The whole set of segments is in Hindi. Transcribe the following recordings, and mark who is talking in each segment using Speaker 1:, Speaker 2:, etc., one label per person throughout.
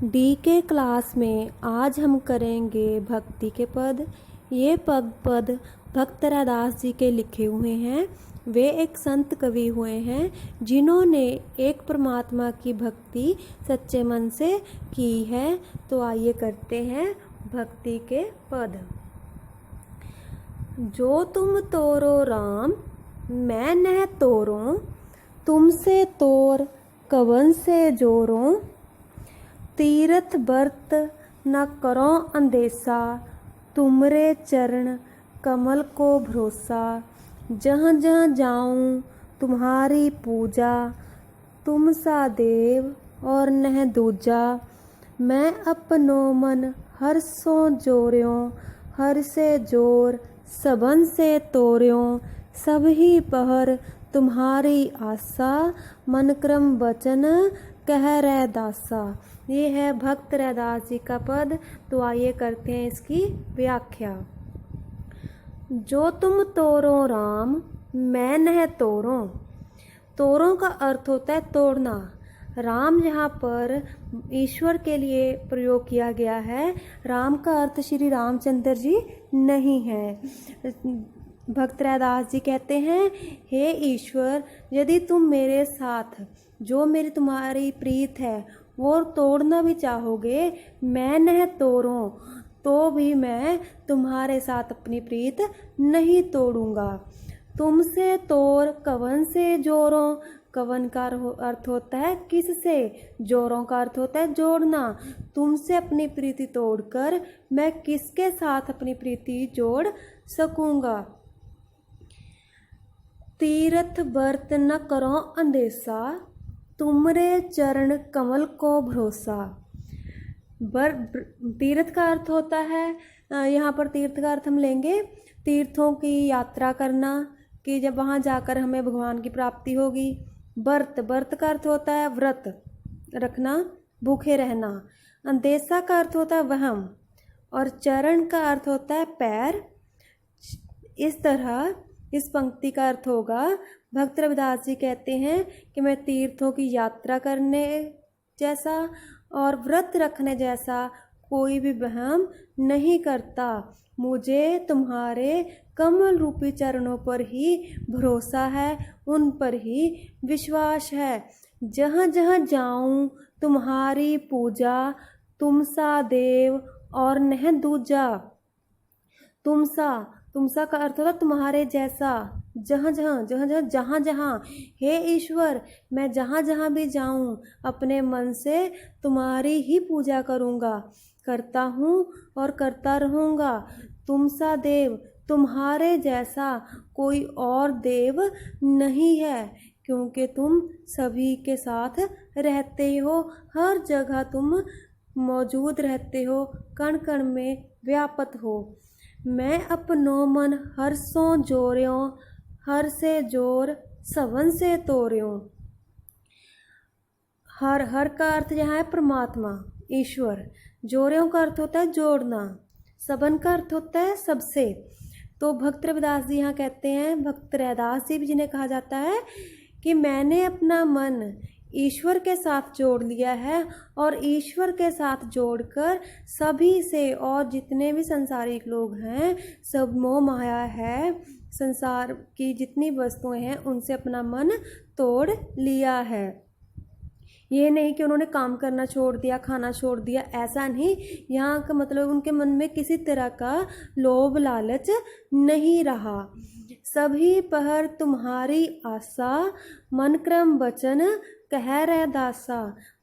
Speaker 1: डी के क्लास में आज हम करेंगे भक्ति के पद। ये पद भक्त रैदास जी के लिखे हुए हैं। वे एक संत कवि हुए हैं जिन्होंने एक परमात्मा की भक्ति सच्चे मन से की है। तो आइए करते हैं भक्ति के पद। जो तुम तोरो राम मैं न तोरो, तुमसे तोर कवन से जोरो। तीरथ बरत न करो अंदेसा, तुमरे चरण कमल को भरोसा। जहाँ जहाँ जाऊँ तुम्हारी पूजा, तुम सा देव और नह दूजा। मैं अपनो मन हर सो जोर्यो, हर से जोर सबन से तोर्यो। सब ही पहर तुम्हारी आशा, मन क्रम वचन कह रैदासा। ये है भक्त रैदास जी का पद। तो आइए करते हैं इसकी व्याख्या। जो तुम तोरो राम मैं न तोरो। तोरो का अर्थ होता है तोड़ना। राम यहाँ पर ईश्वर के लिए प्रयोग किया गया है। राम का अर्थ श्री रामचंद्र जी नहीं है। भक्त रैदास जी कहते हैं, हे ईश्वर, यदि तुम मेरे साथ जो मेरी तुम्हारी प्रीत है वो तोड़ना भी चाहोगे, मैं न तोड़ो तो भी मैं तुम्हारे साथ अपनी प्रीत नहीं तोड़ूंगा। तुमसे तोड़ कवन से जोड़ो। कवन का अर्थ होता है किससे, जोड़ों का अर्थ होता है जोड़ना। तुमसे अपनी प्रीति तोड़कर मैं किसके साथ अपनी प्रीति जोड़ सकूंगा। तीरथ बरत न करो अंदेसा, तुमरे चरण कमल को भरोसा। तीर्थ का अर्थ होता है, यहाँ पर तीर्थ का अर्थ हम लेंगे तीर्थों की यात्रा करना, कि जब वहाँ जाकर हमें भगवान की प्राप्ति होगी। व्रत का अर्थ होता है व्रत रखना, भूखे रहना। अंदेशा का अर्थ होता है वहम, और चरण का अर्थ होता है पैर। इस तरह इस पंक्ति का अर्थ होगा, भक्त रविदास जी कहते हैं कि मैं तीर्थों की यात्रा करने जैसा और व्रत रखने जैसा कोई भी वहम नहीं करता। मुझे तुम्हारे कमल रूपी चरणों पर ही भरोसा है, उन पर ही विश्वास है। जहाँ जहाँ जाऊँ तुम्हारी पूजा, तुम सा देव और नह दूजा। तुमसा का अर्थ होता तुम्हारे जैसा। जहाँ जहाँ हे ईश्वर, मैं जहाँ जहाँ भी जाऊँ अपने मन से तुम्हारी ही पूजा करूँगा, करता हूँ और करता रहूँगा। तुम सा देव, तुम्हारे जैसा कोई और देव नहीं है, क्योंकि तुम सभी के साथ रहते हो, हर जगह तुम मौजूद रहते हो, कण कण में व्यापत हो। मैं अपनो मन हर सो जोर्यो, हर से जोर सबन से तोर्यो। हर का अर्थ यहाँ है परमात्मा ईश्वर। जोर्यों का अर्थ होता है जोड़ना। सबन का अर्थ होता है सबसे। तो भक्त रविदास जी यहाँ कहते हैं, भक्त रैदास जी भी जिन्हें कहा जाता है, कि मैंने अपना मन ईश्वर के साथ जोड़ लिया है, और ईश्वर के साथ जोड़कर सभी से, और जितने भी संसारिक लोग हैं, सब मोह माया है, संसार की जितनी वस्तुएं हैं, उनसे अपना मन तोड़ लिया है। ये नहीं कि उन्होंने काम करना छोड़ दिया, खाना छोड़ दिया, ऐसा नहीं। यहाँ का मतलब उनके मन में किसी तरह का लोभ लालच नहीं रहा। सभी पहर तुम्हारी आशा, मन क्रम वचन कह रैदासा।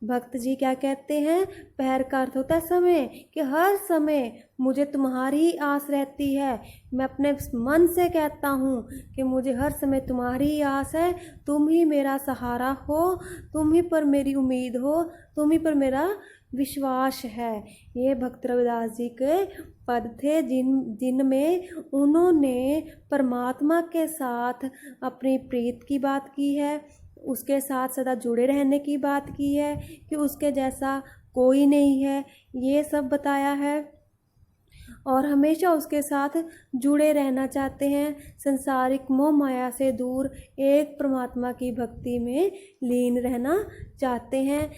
Speaker 1: भक्त जी क्या कहते हैं, पहर का अर्थ होता है समय, कि हर समय मुझे तुम्हारी आस रहती है। मैं अपने मन से कहता हूँ कि मुझे हर समय तुम्हारी आस है, तुम ही मेरा सहारा हो, तुम ही पर मेरी उम्मीद हो, तुम ही पर मेरा विश्वास है। ये भक्त रविदास जी के पद थे जिनमें उन्होंने परमात्मा के साथ अपनी प्रीत की बात की है, उसके साथ सदा जुड़े रहने की बात की है, कि उसके जैसा कोई नहीं है, ये सब बताया है। और हमेशा उसके साथ जुड़े रहना चाहते हैं, संसारिक मोह माया से दूर एक परमात्मा की भक्ति में लीन रहना चाहते हैं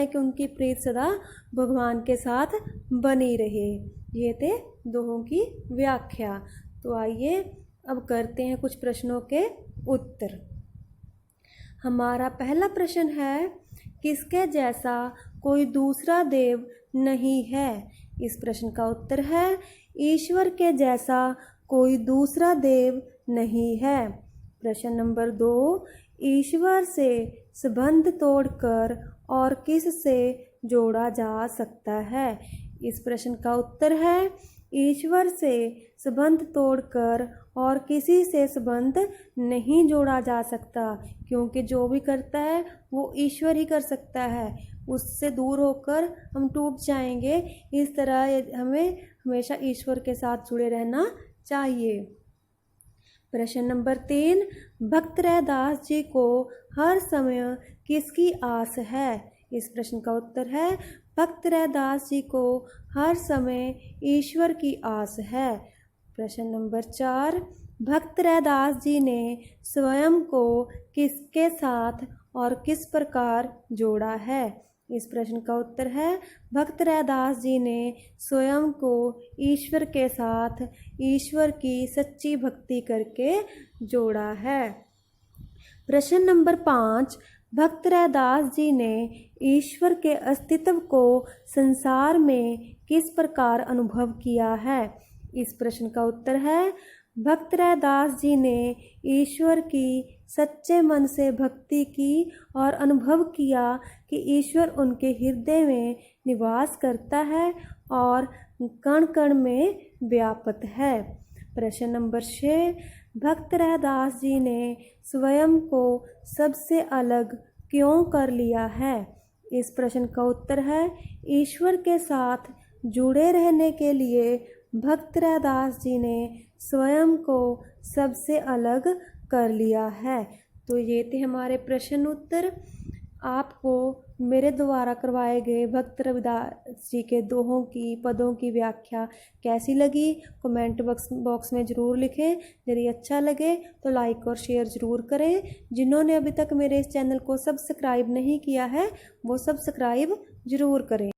Speaker 1: कि उनकी प्रीत सदा भगवान के साथ बनी रहे। ये थे दोहों की व्याख्या। तो आइए अब करते हैं कुछ प्रश्नों के उत्तर। हमारा पहला प्रश्न है, किसके जैसा कोई दूसरा देव नहीं है। इस प्रश्न का उत्तर है, ईश्वर के जैसा कोई दूसरा देव नहीं है। प्रश्न नंबर 2, ईश्वर से संबंध तोड़कर और किससे जोड़ा जा सकता है। इस प्रश्न का उत्तर है, ईश्वर से संबंध तोड़कर और किसी से संबंध नहीं जोड़ा जा सकता, क्योंकि जो भी करता है वो ईश्वर ही कर सकता है। उससे दूर होकर हम टूट जाएंगे। इस तरह हमें हमेशा ईश्वर के साथ जुड़े रहना चाहिए। प्रश्न नंबर 3, भक्त रैदास जी को हर समय किसकी आस है। इस प्रश्न का उत्तर है, भक्त रैदास जी को हर समय ईश्वर की आस है। प्रश्न नंबर 4, भक्त रैदास जी ने स्वयं को किसके साथ और किस प्रकार जोड़ा है। इस प्रश्न का उत्तर है, भक्त रैदास जी ने स्वयं को ईश्वर के साथ ईश्वर की सच्ची भक्ति करके जोड़ा है। प्रश्न नंबर 5, भक्त रैदास जी ने ईश्वर के अस्तित्व को संसार में किस प्रकार अनुभव किया है। इस प्रश्न का उत्तर है, भक्त रैदास जी ने ईश्वर की सच्चे मन से भक्ति की और अनुभव किया कि ईश्वर उनके हृदय में निवास करता है और कण कण में व्याप्त है। प्रश्न नंबर 6, भक्त रैदास जी ने स्वयं को सबसे अलग क्यों कर लिया है। इस प्रश्न का उत्तर है, ईश्वर के साथ जुड़े रहने के लिए भक्त रैदास जी ने स्वयं को सबसे अलग कर लिया है। तो ये थे हमारे प्रश्न उत्तर। आपको मेरे द्वारा करवाए गए भक्त रविदास जी के दोहों की पदों की व्याख्या कैसी लगी, कमेंट बॉक्स में ज़रूर लिखें। यदि अच्छा लगे तो लाइक और शेयर ज़रूर करें। जिन्होंने अभी तक मेरे इस चैनल को सब्सक्राइब नहीं किया है वो सब्सक्राइब ज़रूर करें।